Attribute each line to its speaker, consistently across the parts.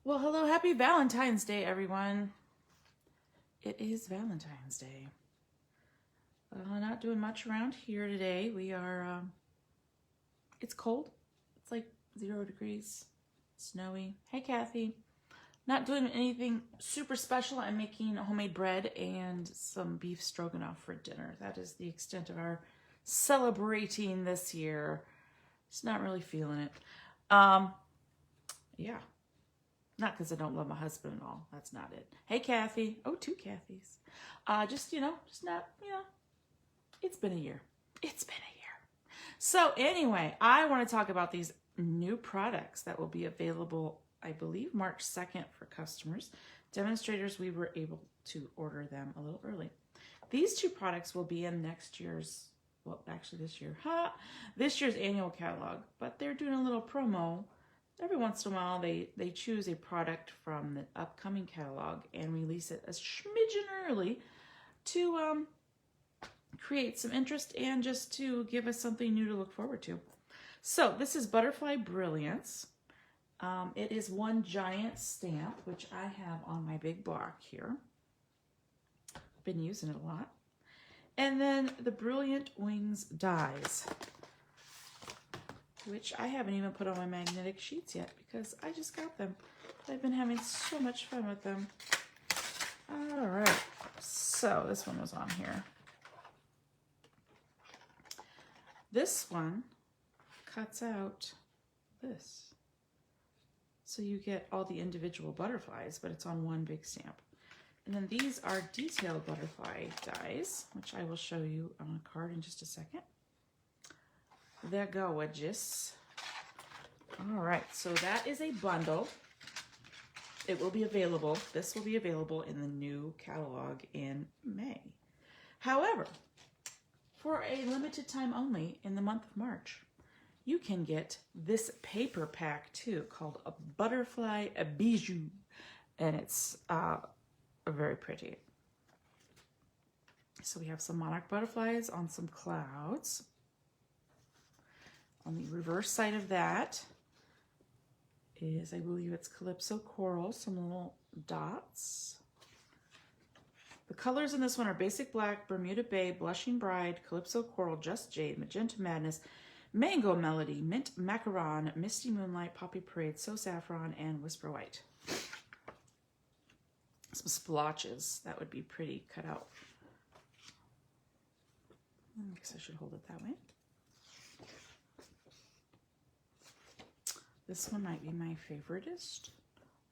Speaker 1: Well, hello, happy Valentine's Day, everyone. It is Valentine's Day. Not doing much around here today. We are, it's cold. It's like 0 degrees, snowy. Hey, Kathy. Not doing anything super special. I'm making homemade bread and some beef stroganoff for dinner. That is the extent of our celebrating this year. Just not really feeling it. Yeah. Not because I don't love my husband at all. That's not it. Hey, Kathy. Oh, 2 Kathys. Just not, it's been a year. It's been a year. So anyway, I want to talk about these new products that will be available, I believe, March 2nd for customers. Demonstrators, we were able to order them a little early. These 2 products will be in next year's, well, actually this year, this year's annual catalog, but they're doing a little promo. Every once in a while, they choose a product from the upcoming catalog and release it a smidgen early to create some interest and just to give us something new to look forward to. So this is Butterfly Brilliance. It is one giant stamp, which I have on my big block here. Been using it a lot. And then the Brilliant Wings dies, which I haven't even put on my magnetic sheets yet because I just got them. I've been having so much fun with them. All right, so this one was on here. This one cuts out this. So you get all the individual butterflies, but it's on one big stamp. And then these are detailed butterfly dies, which I will show you on a card in just a second. They're gorgeous. All right, so that is a bundle. It will be available. This will be available in the new catalog in May. However, for a limited time only in the month of March, you can get this paper pack too, called a Butterfly Bijou, and it's very pretty. So we have some monarch butterflies on some clouds. On the reverse side of that is, I believe it's Calypso Coral, some little dots. The colors in this one are Basic Black, Bermuda Bay, Blushing Bride, Calypso Coral, Just Jade, Magenta Madness, Mango Melody, Mint Macaron, Misty Moonlight, Poppy Parade, So Saffron, and Whisper White. Some splotches that would be pretty cut out. I guess I should hold it that way. This one might be my favoritist.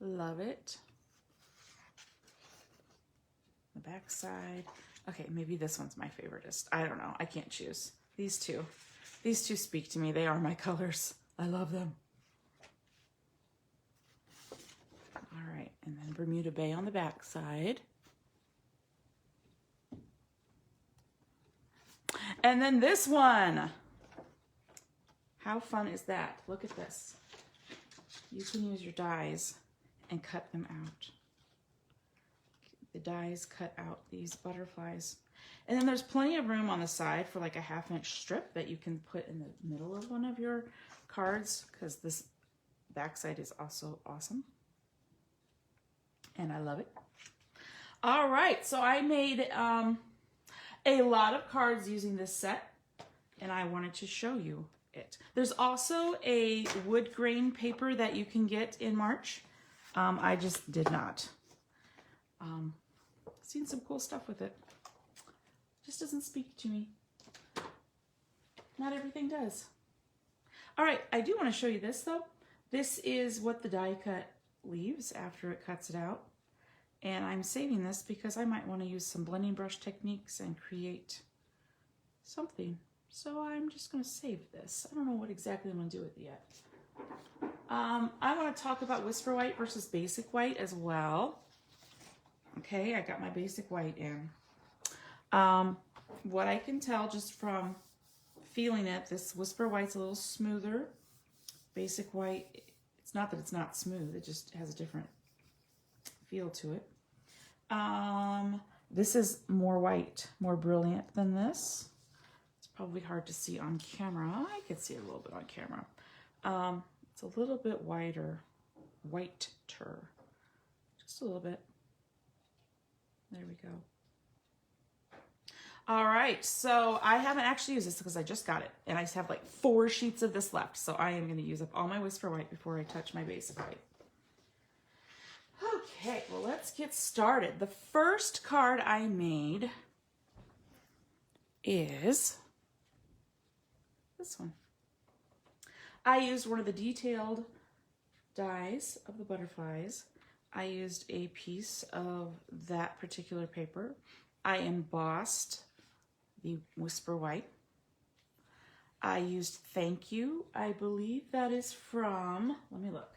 Speaker 1: Love it. The back side. Okay, maybe this one's my favoritist. I don't know. I can't choose. These two speak to me. They are my colors. I love them. All right, and then Bermuda Bay on the back side. And then this one. How fun is that? Look at this. You can use your dies and cut them out. The dies cut out these butterflies. And then there's plenty of room on the side for like a 1/2-inch strip that you can put in the middle of one of your cards, because this backside is also awesome. And I love it. All right, so I made a lot of cards using this set, and I wanted to show you it. There's also a wood grain paper that you can get in March. I just did not. Seen some cool stuff with it. Just doesn't speak to me. Not everything does. All right, I do want to show you this though. This is what the die cut leaves after it cuts it out. And I'm saving this because I might want to use some blending brush techniques and create something. So I'm just going to save this. I don't know what exactly I'm going to do with it yet. I want to talk about Whisper White versus Basic White as well. Okay, I got my Basic White in. What I can tell just from feeling it, this Whisper White's a little smoother. Basic White, it's not that it's not smooth, it just has a different feel to it. This is more white, more brilliant than this. Probably hard to see on camera. I could see a little bit on camera. It's a little bit whiter. center. Just a little bit. There we go. All right, so I haven't actually used this because I just got it, and I have like 4 sheets of this left, so I am going to use up all my Whisper White before I touch my basic white. Okay, well, let's get started. The first card I made is this one. I used one of the detailed dies of the butterflies. I used a piece of that particular paper. I embossed the Whisper White. I used Thank You. I believe that is from, let me look.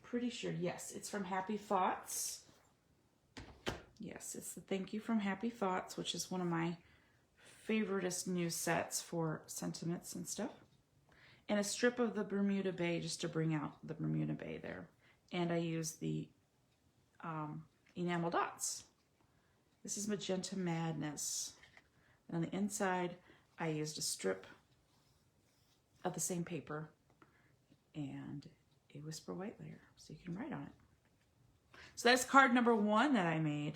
Speaker 1: Pretty sure, yes, it's from Happy Thoughts. Yes, it's the Thank You from Happy Thoughts, which is one of my favoriteest new sets for sentiments and stuff. And a strip of the Bermuda Bay just to bring out the Bermuda Bay there. And I used the enamel dots. This is Magenta Madness. And on the inside, I used a strip of the same paper and a Whisper White layer so you can write on it. So that's card number 1 that I made.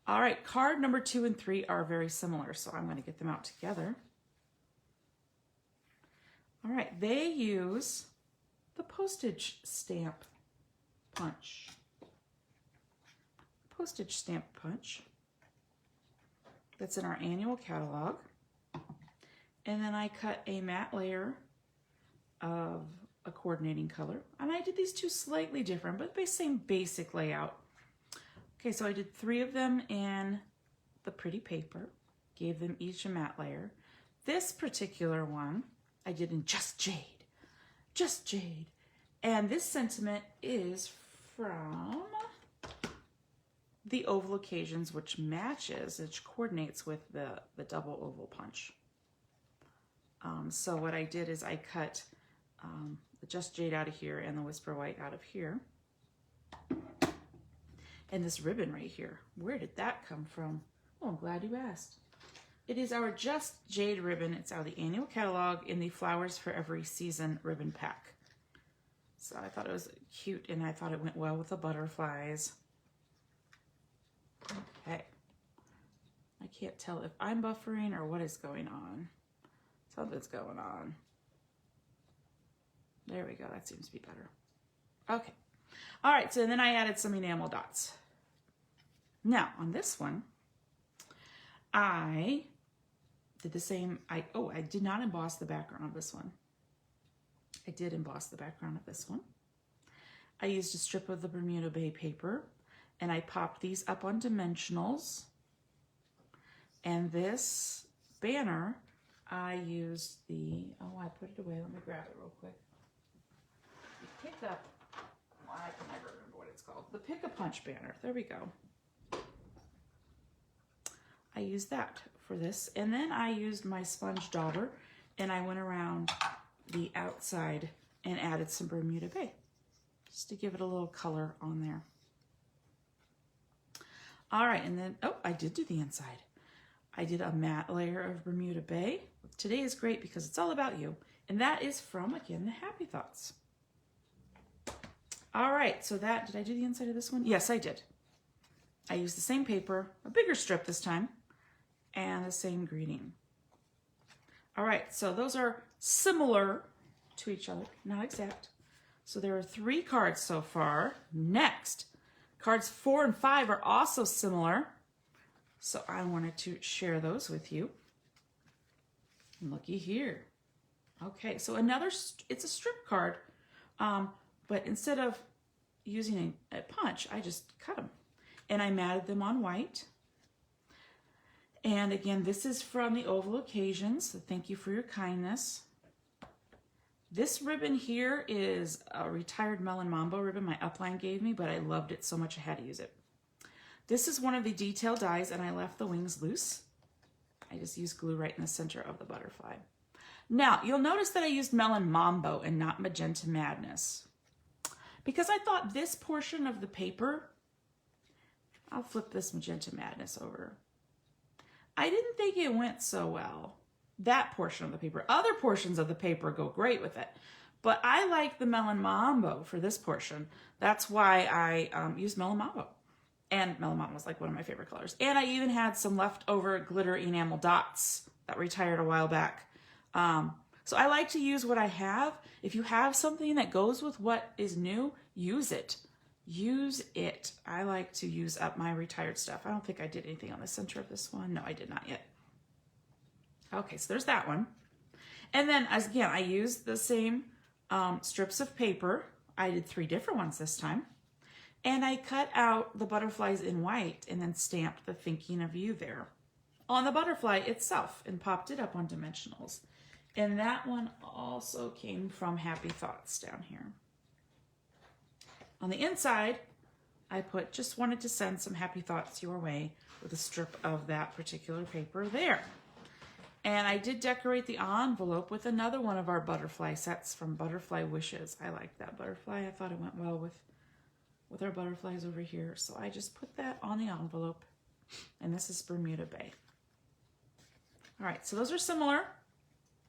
Speaker 1: All right, card number 2 and 3 are very similar, so I'm going to get them out together. All right, they use the postage stamp punch. Postage stamp punch that's in our annual catalog. And then I cut a matte layer of a coordinating color. And I did these 2 slightly different, but the same basic layout. Okay, so I did 3 of them in the pretty paper, gave them each a matte layer. This particular one I did in Just Jade. Just Jade. And this sentiment is from the Oval Occasions, which matches, which coordinates with the double oval punch. So what I did is I cut the Just Jade out of here and the Whisper White out of here. And this ribbon right here, where did that come from? Oh, I'm glad you asked. It is our Just Jade ribbon. It's out of the annual catalog in the Flowers for Every Season ribbon pack. So I thought it was cute, and I thought it went well with the butterflies. Okay. I can't tell if I'm buffering or what is going on. Something's going on. There we go. That seems to be better. Okay. All right. So then I added some enamel dots. Now on this one, I did the same. I did not emboss the background of this one. I did emboss the background of this one. I used a strip of the Bermuda Bay paper, and I popped these up on dimensionals. And this banner, I used the, I put it away. Let me grab it real quick. You pick up, I can never remember what it's called. The Pick-a-Punch banner. There we go. I used that for this. And then I used my sponge dauber, and I went around the outside and added some Bermuda Bay just to give it a little color on there. All right, and then, I did do the inside. I did a matte layer of Bermuda Bay. Today is great because it's all about you. And that is from, again, the Happy Thoughts. All right, so that, did I do the inside of this one? Yes, I did. I used the same paper, a bigger strip this time, and the same greeting. All right, so those are similar to each other, not exact. So there are 3 cards so far. Next, cards 4 and 5 are also similar. So I wanted to share those with you. Looky here. Okay, so it's a strip card, but instead of using a punch, I just cut them. And I matted them on white. And again, this is from the Oval Occasions, so thank you for your kindness. This ribbon here is a retired Melon Mambo ribbon my upline gave me, but I loved it so much I had to use it. This is one of the detail dies, and I left the wings loose. I just used glue right in the center of the butterfly. Now, you'll notice that I used Melon Mambo and not Magenta Madness, because I thought this portion of the paper, I'll flip this Magenta Madness over. I didn't think it went so well, that portion of the paper. Other portions of the paper go great with it, But I like the Melon Mambo for this portion. That's why I used Melon Mambo. And Melon Mambo was like one of my favorite colors. And I even had some leftover glitter enamel dots that retired a while back. So I like to use what I have. If you have something that goes with what is new, use it. Use it. I like to use up my retired stuff. I don't think I did anything on the center of this one. No, I did not yet. Okay, so there's that one. And then, again, I used the same strips of paper. I did 3 different ones this time. And I cut out the butterflies in white and then stamped the thinking of you there on the butterfly itself and popped it up on dimensionals. And that one also came from Happy Thoughts down here. On the inside, I just wanted to send some happy thoughts your way with a strip of that particular paper there. And I did decorate the envelope with another one of our butterfly sets from Butterfly Wishes. I like that butterfly. I thought it went well with our butterflies over here. So I just put that on the envelope. And this is Bermuda Bay. All right, so those are similar,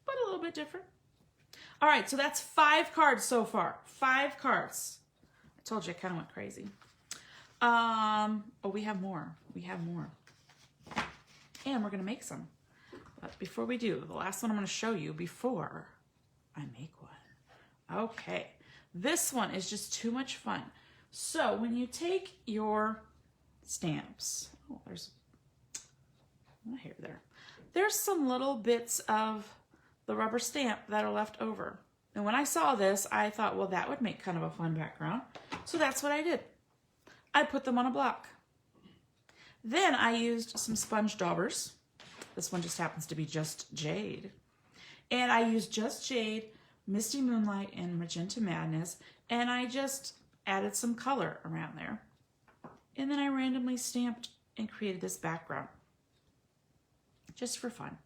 Speaker 1: but a little bit different. All right, so that's 5 cards so far. 5 cards. I told you I kind of went crazy. Oh, we have more. We have more. And we're going to make some. But before we do, the last one I'm going to show you before I make one. Okay, this one is just too much fun. So when you take your stamps, oh, there's a hair there. There's some little bits of the rubber stamp that are left over. And when I saw this, I thought, well, that would make kind of a fun background. So that's what I did. I put them on a block. Then I used some sponge daubers. This one just happens to be Just Jade. And I used Just Jade, Misty Moonlight, and Magenta Madness. And I just added some color around there. And then I randomly stamped and created this background. Just for fun.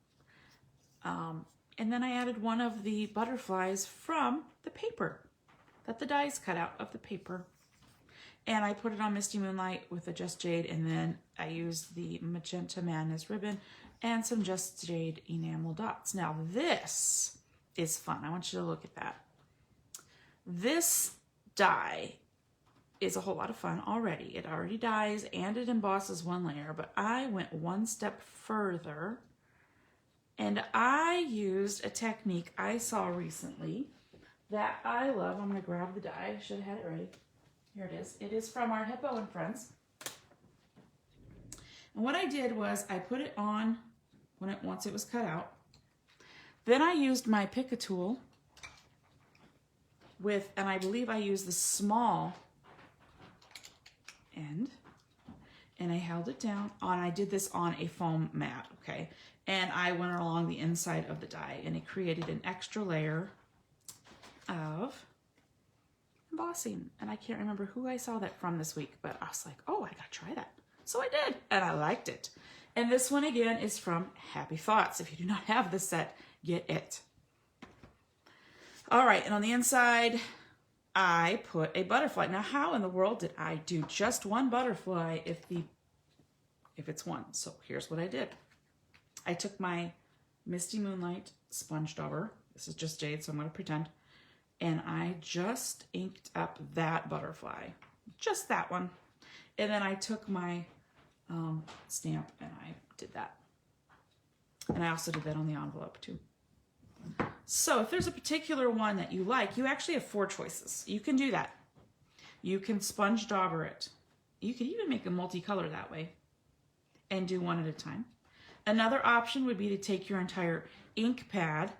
Speaker 1: And then I added one of the butterflies from the paper that the dies cut out of the paper. And I put it on Misty Moonlight with the Just Jade, and then I used the Magenta Madness ribbon and some Just Jade enamel dots. Now this is fun. I want you to look at that. This die is a whole lot of fun already. It already dies and it embosses one layer, but I went one step further and I used a technique I saw recently that I love. I'm going to grab the die. I should have had it ready. Here it is. It is from our Hippo and Friends. And what I did was I put it on once it was cut out. Then I used my Pick a tool and I believe I used the small end, and I held it down I did this on a foam mat, okay? And I went along the inside of the die and it created an extra layer of embossing. And I can't remember who I saw that from this week, but I was like, oh, I gotta try that. So I did, and I liked it. And this one again is from Happy Thoughts. If you do not have this set, get it. All right, and on the inside, I put a butterfly. Now, how in the world did I do just one butterfly if it's one? So here's what I did. I took my Misty Moonlight sponge dauber. This is Just Jade, so I'm going to pretend. And I just inked up that butterfly. Just that one. And then I took my stamp and I did that. And I also did that on the envelope too. So if there's a particular one that you like, you actually have 4 choices. You can do that. You can sponge dauber it. You can even make a multicolor that way and do one at a time. Another option would be to take your entire ink pad,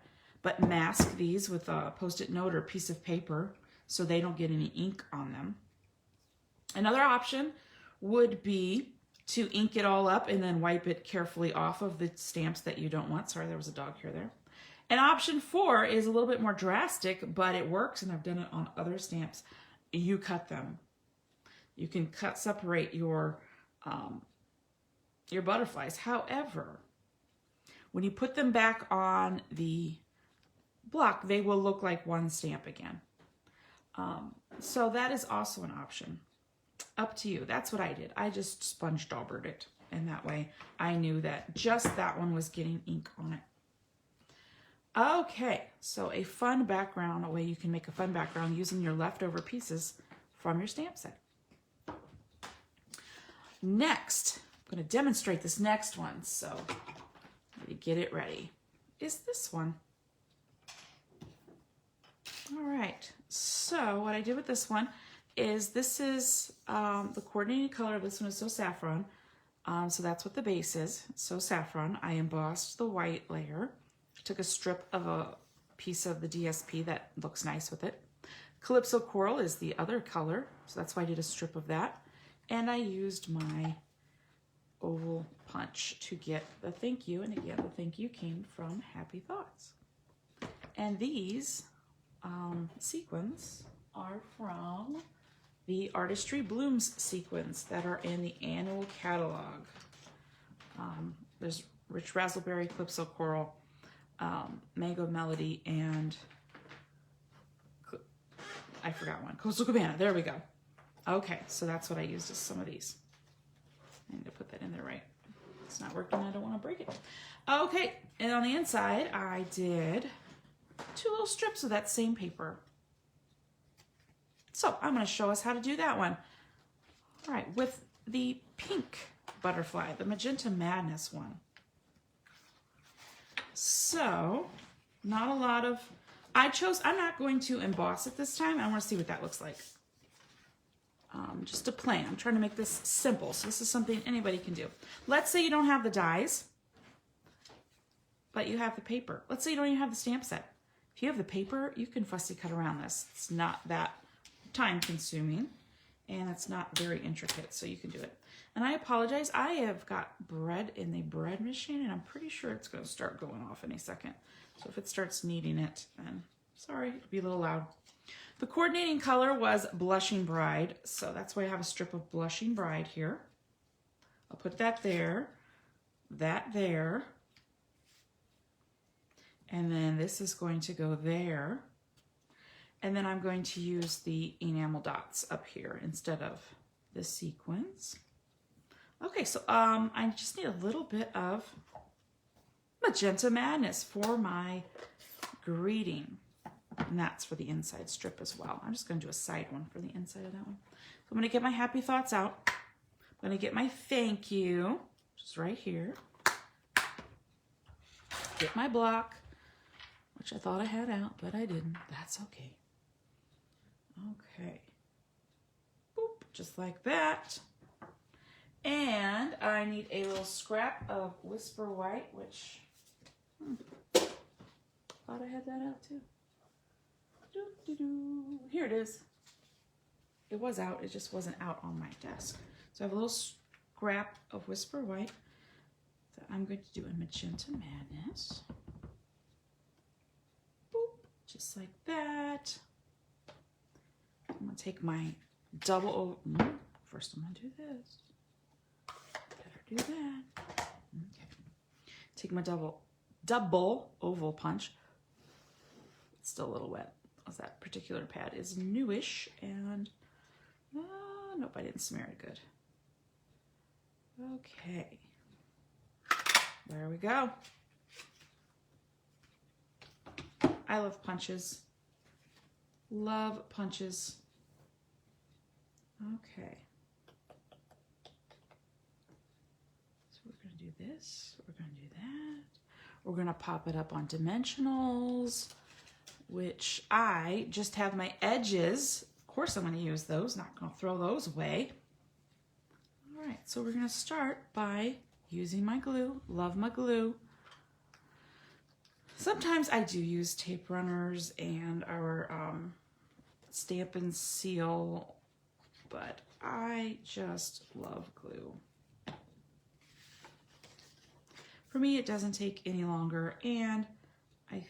Speaker 1: but mask these with a Post-it note or a piece of paper so they don't get any ink on them. Another option would be to ink it all up and then wipe it carefully off of the stamps that you don't want. Sorry, there was a dog hair there. And option 4 is a little bit more drastic, but it works, and I've done it on other stamps. You cut them. You can separate your butterflies. However, when you put them back on the block, they will look like one stamp again. So that is also an option. Up to you. That's what I did. I just sponge daubered it, and that way I knew that just that one was getting ink on it. Okay, so a fun background, a way you can make a fun background using your leftover pieces from your stamp set. Next, I'm going to demonstrate this next one, so let me get it ready. Is this one. All right, so what I did with this one is this is the coordinating color of this one is So Saffron. So that's what the base is, So Saffron. I embossed the white layer. Took a strip of a piece of the DSP that looks nice with it. Calypso Coral is the other color, so that's why I did a strip of that. And I used my oval punch to get the thank you, and again, the thank you came from Happy Thoughts. And these sequins are from the Artistry Blooms sequins that are in the annual catalog. There's Rich Razzleberry, Calypso Coral, Mango Melody, and I forgot one. Coastal Cabana. There we go. Okay, so that's what I used as some of these. I need to put that in there right. It's not working. I don't want to break it. Okay, and on the inside, I did 2 little strips of that same paper. So I'm going to show us how to do that one. All right, with the pink butterfly, the Magenta Madness one. So, not a lot of, I'm not going to emboss it this time. I want to see what that looks like. Just a plain. I'm trying to make this simple. So this is something anybody can do. Let's say you don't have the dies, but you have the paper. Let's say you don't even have the stamp set. If you have the paper, you can fussy cut around this. It's not that time consuming and it's not very intricate, so you can do it. And I apologize, I have got bread in the bread machine and I'm pretty sure it's going to start going off any second. So if it starts kneading it, then sorry, it'll be a little loud. The coordinating color was Blushing Bride, so that's why I have a strip of Blushing Bride here. I'll put that there, and then this is going to go there. And then I'm going to use the enamel dots up here instead of the sequins. Okay, so I just need a little bit of Magenta Madness for my greeting. And that's for the inside strip as well. I'm just going to do a side one for the inside of that one. So I'm going to get my Happy Thoughts out. I'm going to get my thank you, which is right here. Get my block, which I thought I had out, but I didn't. That's okay. Okay. Boop, just like that. And I need a little scrap of Whisper White, which thought I had that out too. Here it is. It was out, it just wasn't out on my desk. So I have a little scrap of Whisper White that I'm going to do in Magenta Madness. Boop, just like that. I'm going to take my double, first I'm going to do this. Better do that. Okay. Take my double oval punch. It's still a little wet. That particular pad is newish and nope, I didn't smear it good. Okay, there we go. I love punches. Love punches. Okay. So we're going to do this. We're going to do that. We're going to pop it up on dimensionals, which I just have my edges. Of course I'm going to use those, not going to throw those away. All right, so we're going to start by using my glue. Love my glue. Sometimes I do use tape runners and our Stampin' Seal, but I just love glue. For me, it doesn't take any longer, and it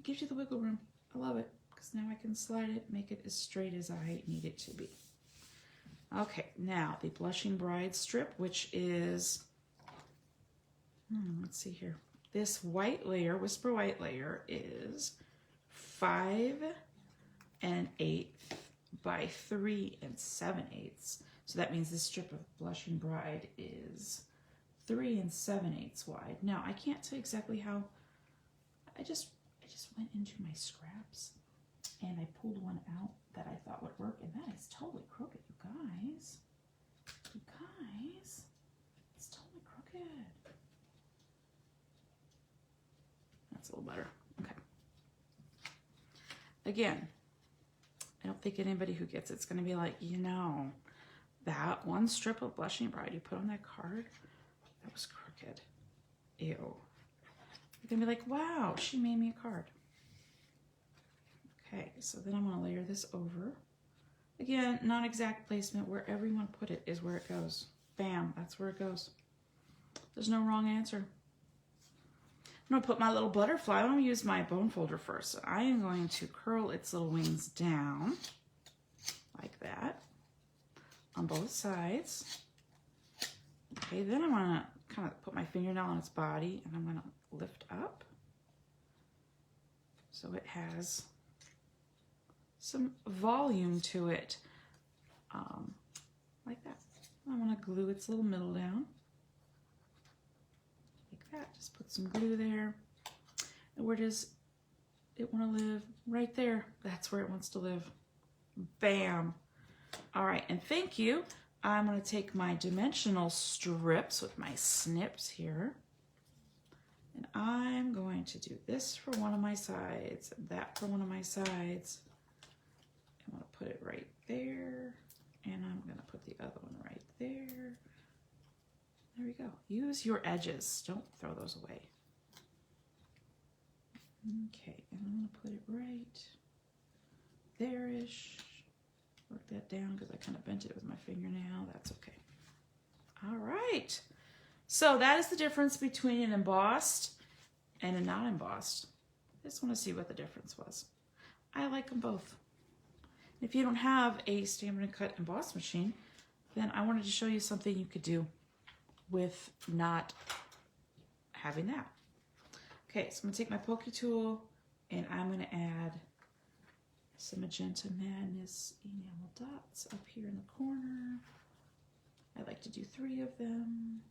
Speaker 1: gives you the wiggle room. I love it because now I can slide it, make it as straight as I need it to be. Okay, now the Blushing Bride strip, which is, let's see here. This white layer, Whisper White layer, is 5 1/8 by 3 7/8. So that means this strip of Blushing Bride is 3 7/8 wide. Now, I can't tell exactly how I just went into my scraps and I pulled one out that I thought would work, and that is totally crooked, you guys. You guys, it's totally crooked. That's a little better. Okay. Again, I don't think anybody who gets it's going to be like, you know, that one strip of Blushing Bride you put on that card, that was crooked. Ew. You're going to be like, wow, she made me a card. Okay, so then I'm going to layer this over. Again, not exact placement. Wherever you want to put it is where it goes. Bam, that's where it goes. There's no wrong answer. I'm going to put my little butterfly. I'm going to use my bone folder first. So I am going to curl its little wings down like that on both sides. Okay, then I'm going to kind of put my fingernail on its body, and I'm going to lift up so it has some volume to it, like that. I want to glue its little middle down, like that. Just put some glue there. And where does it want to live? Right there. That's where it wants to live. Bam. All right, and thank you. I'm going to take my dimensional strips with my snips here, and I'm going to do this for one of my sides, and that for one of my sides. I'm going to put it right there, and I'm going to put the other one right there. There we go. Use your edges. Don't throw those away. Okay, and I'm going to put it right there-ish. Work that down because I kind of bent it with my fingernail. That's okay. All right. So that is the difference between an embossed and a not embossed. I just want to see what the difference was. I like them both. If you don't have a Stampin' and Cut emboss machine, then I wanted to show you something you could do with not having that. Okay, so I'm going to take my pokey tool and I'm going to add some Magenta Madness enamel dots up here in the corner. I like to do 3 of them.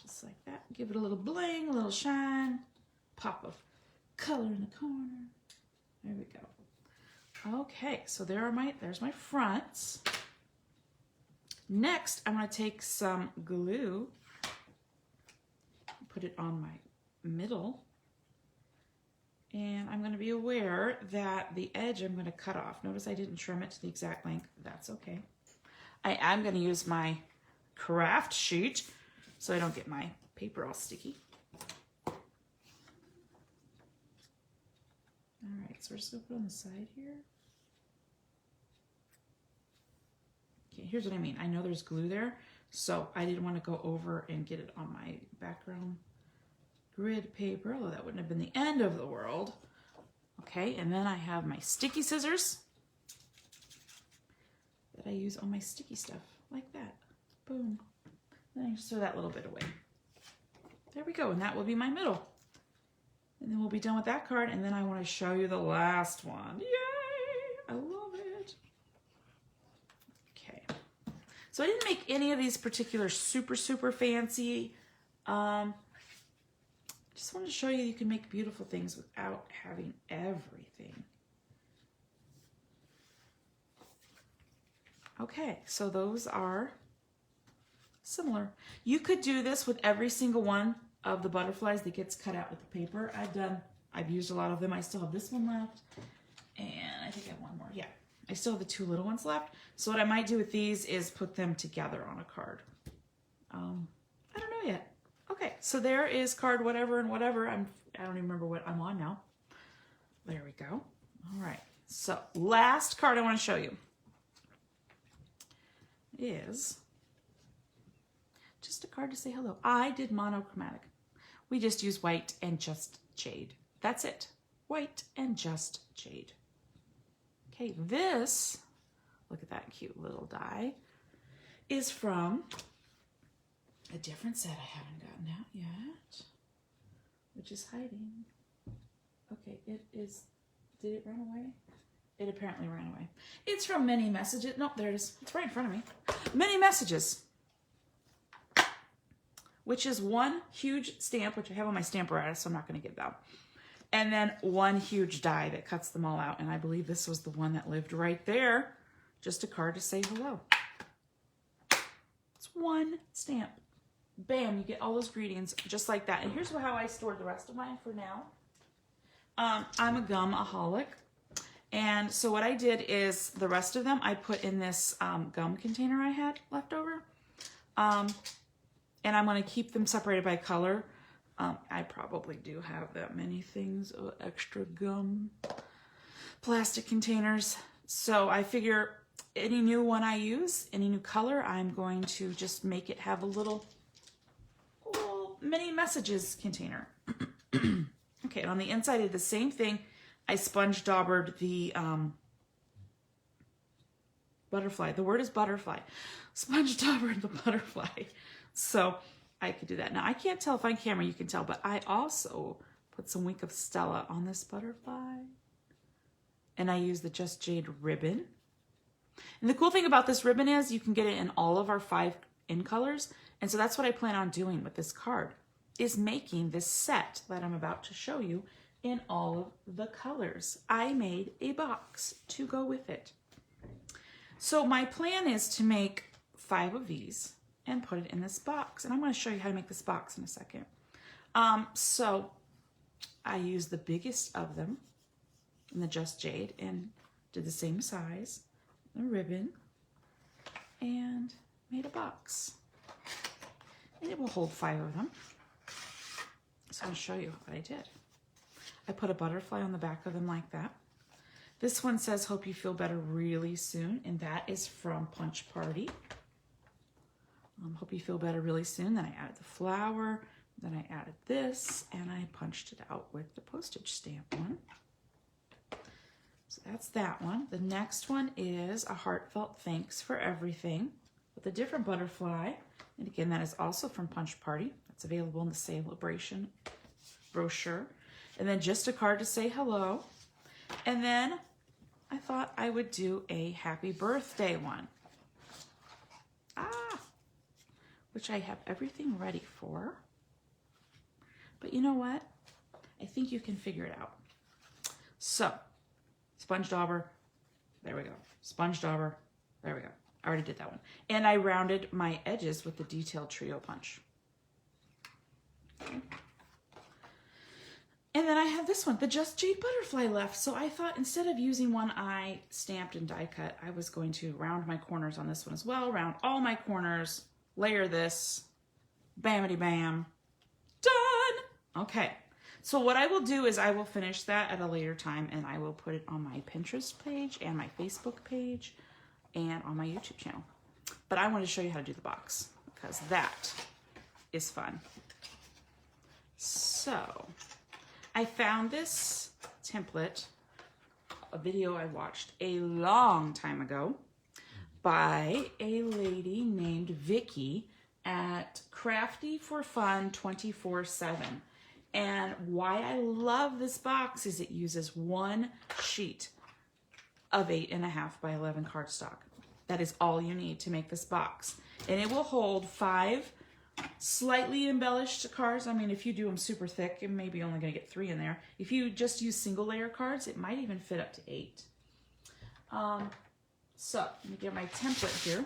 Speaker 1: Just like that. Give it a little bling, a little shine, pop of color in the corner. There we go. Okay, so there's my fronts. Next, I'm going to take some glue, put it on my middle. And I'm going to be aware that the edge I'm going to cut off. Notice I didn't trim it to the exact length. That's okay. I am going to use my craft sheet so I don't get my paper all sticky. All right, so we're just going to put it on the side here. Okay, here's what I mean. I know there's glue there, so I didn't want to go over and get it on my background grid paper, although that wouldn't have been the end of the world. Okay, and then I have my sticky scissors that I use on my sticky stuff, like that. Boom. Then I just throw that little bit away. There we go, and that will be my middle. And then we'll be done with that card, and then I want to show you the last one. Yay! I love it. Okay. So I didn't make any of these particular super fancy. Just wanted to show you can make beautiful things without having everything. Okay, so those are similar. You could do this with every single one of the butterflies that gets cut out with the paper. I've used a lot of them. I still have this one left, and I think I have one more. Yeah, I still have the 2 little ones left. So what I might do with these is put them together on a card. I don't know yet. Okay, so there is card whatever and whatever. I don't even remember what I'm on now. There we go. All right, so last card I want to show you is just a card to say hello. I did monochromatic. We just use white and just jade. That's it. White and just jade. Okay, this, look at that cute little die, is from a different set I haven't gotten out yet, which is hiding. Okay, it is, did it run away? It apparently ran away. It's from Many Messages. No, there it is. It's right in front of me. Many Messages, which is one huge stamp, which I have on my stamparatus, so I'm not going to give that. And then one huge die that cuts them all out. And I believe this was the one that lived right there. Just a card to say hello. It's one stamp. Bam, you get all those greetings just like that. And here's how I stored the rest of mine for now. I'm a gum-aholic. And so what I did is the rest of them I put in this gum container I had left over. And I'm going to keep them separated by color. I probably do have that many things, extra gum, plastic containers. So I figure any new one I use, any new color, I'm going to just make it have a little mini messages container. Okay, and on the inside I did the same thing. I sponge daubered the butterfly. The word is butterfly. Sponge daubered the butterfly. So I could do that. Now, I can't tell if on camera you can tell, but I also put some Wink of Stella on this butterfly. And I used the Just Jade ribbon. And the cool thing about this ribbon is you can get it in all of our 5 in colors. And so that's what I plan on doing with this card, is making this set that I'm about to show you in all of the colors. I made a box to go with it. So my plan is to make 5 of these and put it in this box. And I'm going to show you how to make this box in a second. So I used the biggest of them in the Just Jade and did the same size, the ribbon, and made a box. And it will hold 5 of them. So I'll show you what I did. I put a butterfly on the back of them like that. This one says, hope you feel better really soon. And that is from Punch Party. Hope you feel better really soon. Then I added the flower. Then I added this. And I punched it out with the postage stamp one. So that's that one. The next one is a heartfelt thanks for everything with a different butterfly. And again, that is also from Punch Party. That's available in the Celebration brochure. And then just a card to say hello. And then I thought I would do a happy birthday one. Which I have everything ready for. But you know what? I think you can figure it out. So, sponge dauber, there we go. Sponge dauber, there we go. I already did that one. And I rounded my edges with the detailed trio punch. Okay. And then I have this one, the Just Jade butterfly left. So I thought instead of using one I stamped and die cut, I was going to round my corners on this one as well. Round all my corners, layer this, bamity bam, done. Okay, so what I will do is I will finish that at a later time and I will put it on my Pinterest page and my Facebook page and on my YouTube channel. But I want to show you how to do the box because that is fun. So I found this template, a video I watched a long time ago by a lady named Vicky at Crafty for Fun 24/7. And why I love this box is it uses one sheet of 8.5 by 11 cardstock. That is all you need to make this box. And it will hold 5 slightly embellished cards. I mean, if you do them super thick, you're maybe only going to get 3 in there. If you just use single layer cards, it might even fit up to 8. So let me get my template here.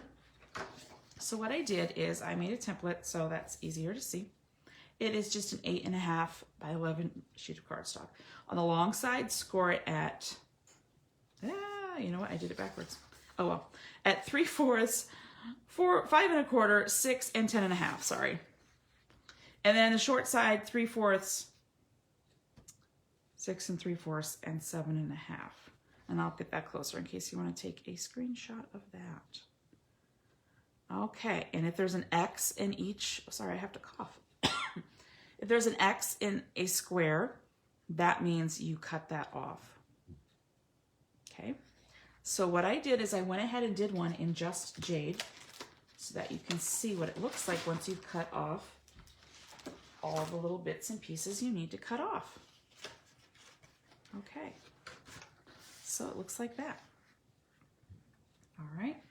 Speaker 1: So what I did is I made a template so that's easier to see. It is just an 8.5 by 11 sheet of cardstock. On the long side, score it at, you know what, I did it backwards. Oh well, at 3/4, 4, 5 1/4, 6, and 10 1/2, sorry. And then the short side, 3/4, 6 3/4, and 7 1/2. And I'll get that closer in case you want to take a screenshot of that. Okay, and if there's an X in each, sorry, I have to cough. If there's an X in a square, that means you cut that off. Okay, so what I did is I went ahead and did one in Just Jade so that you can see what it looks like once you've cut off all the little bits and pieces you need to cut off. Okay. So it looks like that. All right.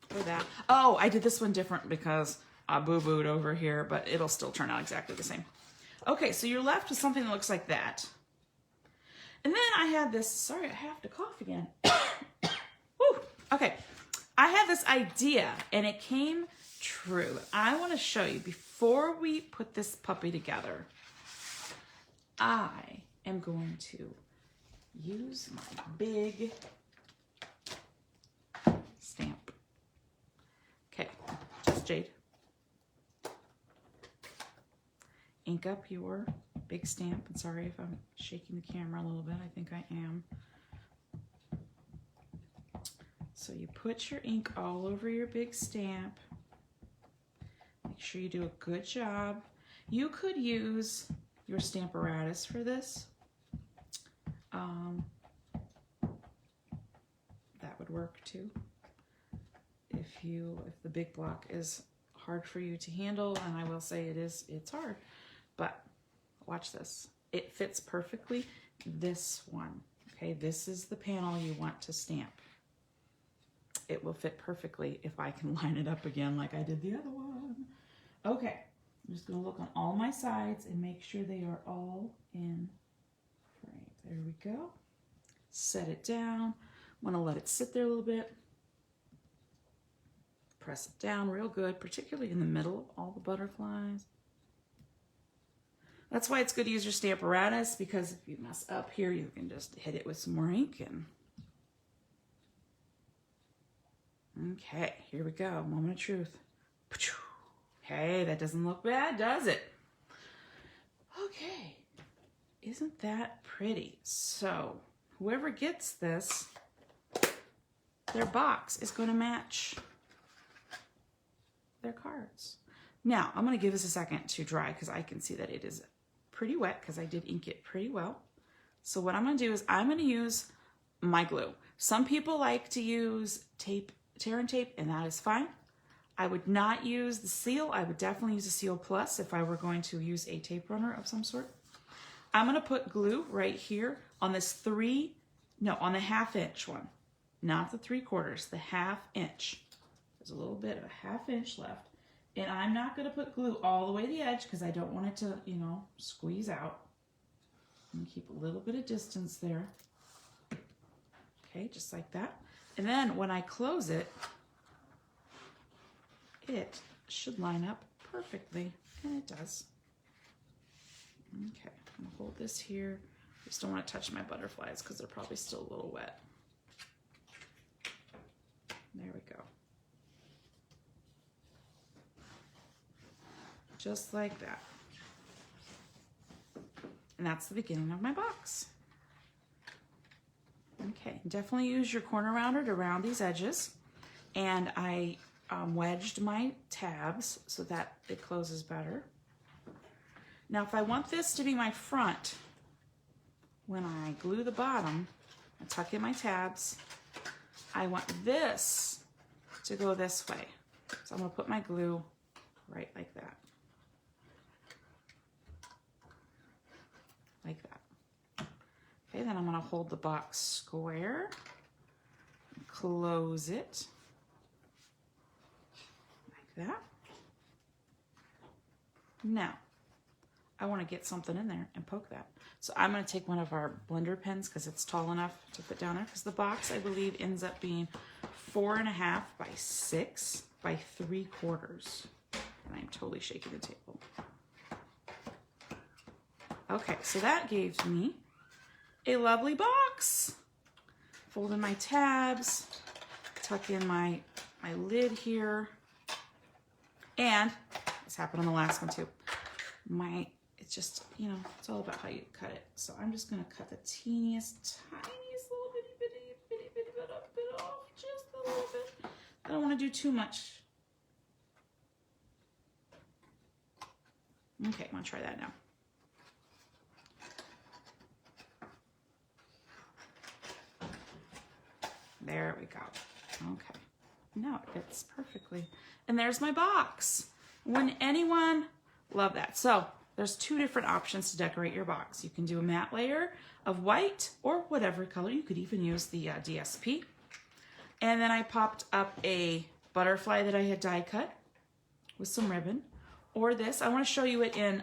Speaker 1: For that. Oh, I did this one different because boo-booed over here, but it'll still turn out exactly the same. Okay, so you're left with something that looks like that. And then I had this, sorry, I have to cough again. Woo, okay, I had this idea and it came true. I want to show you before we put this puppy together. I am going to use my big stamp. Okay, just jade. Ink up your big stamp. And sorry if I'm shaking the camera a little bit. I think I am. So you put your ink all over your big stamp. Make sure you do a good job. You could use your Stamparatus for this. That would work too. If the big block is hard for you to handle, and I will say it's hard, but watch this. It fits perfectly. This one, okay, this is the panel you want to stamp. It will fit perfectly if I can line it up again like I did the other one. Okay, I'm just gonna look on all my sides and make sure they are all in frame. There we go. Set it down. Want to let it sit there a little bit. Press it down real good, particularly in the middle, all the butterflies. That's why it's good to use your Stamparatus, because if you mess up here, you can just hit it with some more ink. And okay, here we go. Moment of truth. Okay, that doesn't look bad, does it? Okay, isn't that pretty? So whoever gets this, their box is going to match their cards. Now, I'm going to give this a second to dry because I can see that it is pretty wet because I did ink it pretty well. So what I'm going to do is I'm going to use my glue. Some people like to use tape, tear and tape, and that is fine. I would not use the seal. I would definitely use a Seal Plus if I were going to use a tape runner of some sort. I'm going to put glue right here on this on the 1/2 inch one. Not the 3/4, the 1/2 inch. There's a little bit of a 1/2 inch left. And I'm not going to put glue all the way to the edge because I don't want it to, squeeze out. I'm going to keep a little bit of distance there. Okay, just like that. And then when I close it, it should line up perfectly. And it does. Okay, I'm going to hold this here. Just don't want to touch my butterflies because they're probably still a little wet. There we go. Just like that. And that's the beginning of my box. Okay, definitely use your corner rounder to round these edges. And I wedged my tabs so that it closes better. Now, if I want this to be my front, when I glue the bottom, I tuck in my tabs, I want this to go this way. So I'm going to put my glue right like that. Like that. Okay, then I'm going to hold the box square, close it like that. Now, I want to get something in there and poke that. So I'm going to take one of our blender pens because it's tall enough to put down there, because the box, I believe, ends up being 4.5 by 6 by 3/4. And I'm totally shaking the table. Okay, so that gave me a lovely box. Fold in my tabs, tuck in my lid here. And this happened on the last one too. It's just, it's all about how you cut it. So I'm just going to cut the tiniest little bitty bit off, just a little bit. I don't want to do too much. Okay, I'm going to try that now. There we go. Okay. Now it fits perfectly. And there's my box. Wouldn't anyone love that? So there's 2 different options to decorate your box. You can do a matte layer of white or whatever color. You could even use the DSP. And then I popped up a butterfly that I had die cut with some ribbon. Or this, I want to show you it in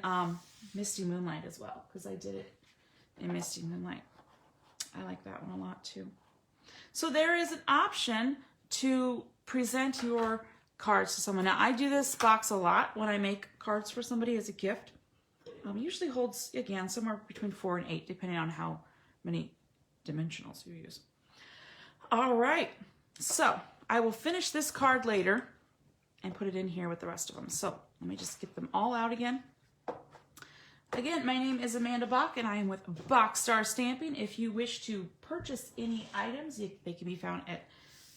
Speaker 1: Misty Moonlight as well, because I did it in Misty Moonlight. I like that one a lot too. So there is an option to present your cards to someone. Now I do this box a lot when I make cards for somebody as a gift. Usually holds, again, somewhere between 4 and 8, depending on how many dimensionals you use. All right, so I will finish this card later and put it in here with the rest of them. So let me just get them all out again. Again, my name is Amanda Bach, and I am with Boxstar Stamping. If you wish to purchase any items, they can be found at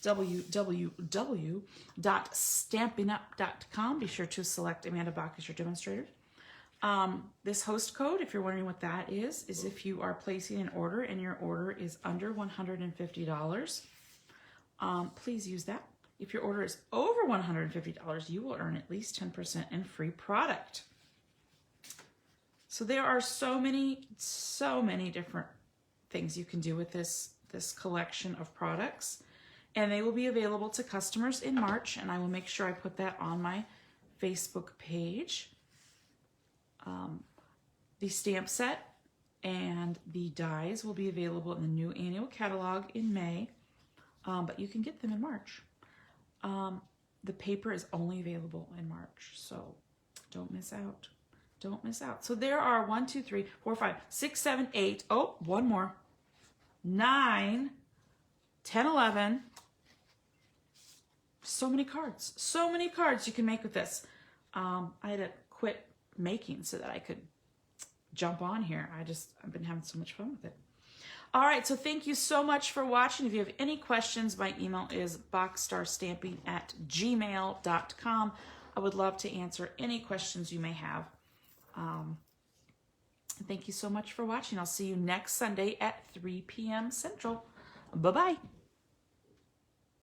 Speaker 1: www.stampinup.com. Be sure to select Amanda Bach as your demonstrator. This host code, if you're wondering what that is if you are placing an order and your order is under $150, please use that. If your order is over $150, you will earn at least 10% in free product. So there are so many different things you can do with this collection of products, and they will be available to customers in March, and I will make sure I put that on my Facebook page. The stamp set and the dies will be available in the new annual catalog in May, but you can get them in March. The paper is only available in March, so don't miss out. Don't miss out. So there are 1, 2, 3, 4, 5, 6, 7, 8. Oh, one more. 9, 10, 11. So many cards. So many cards you can make with this. I had to quit making so that I could jump on here. I've been having so much fun with it. All right, so thank you so much for watching. If you have any questions, my email is boxstarstamping@gmail.com. I would love to answer any questions you may have. Thank you so much for watching. I'll see you next Sunday at 3 p.m. Central. Bye-bye.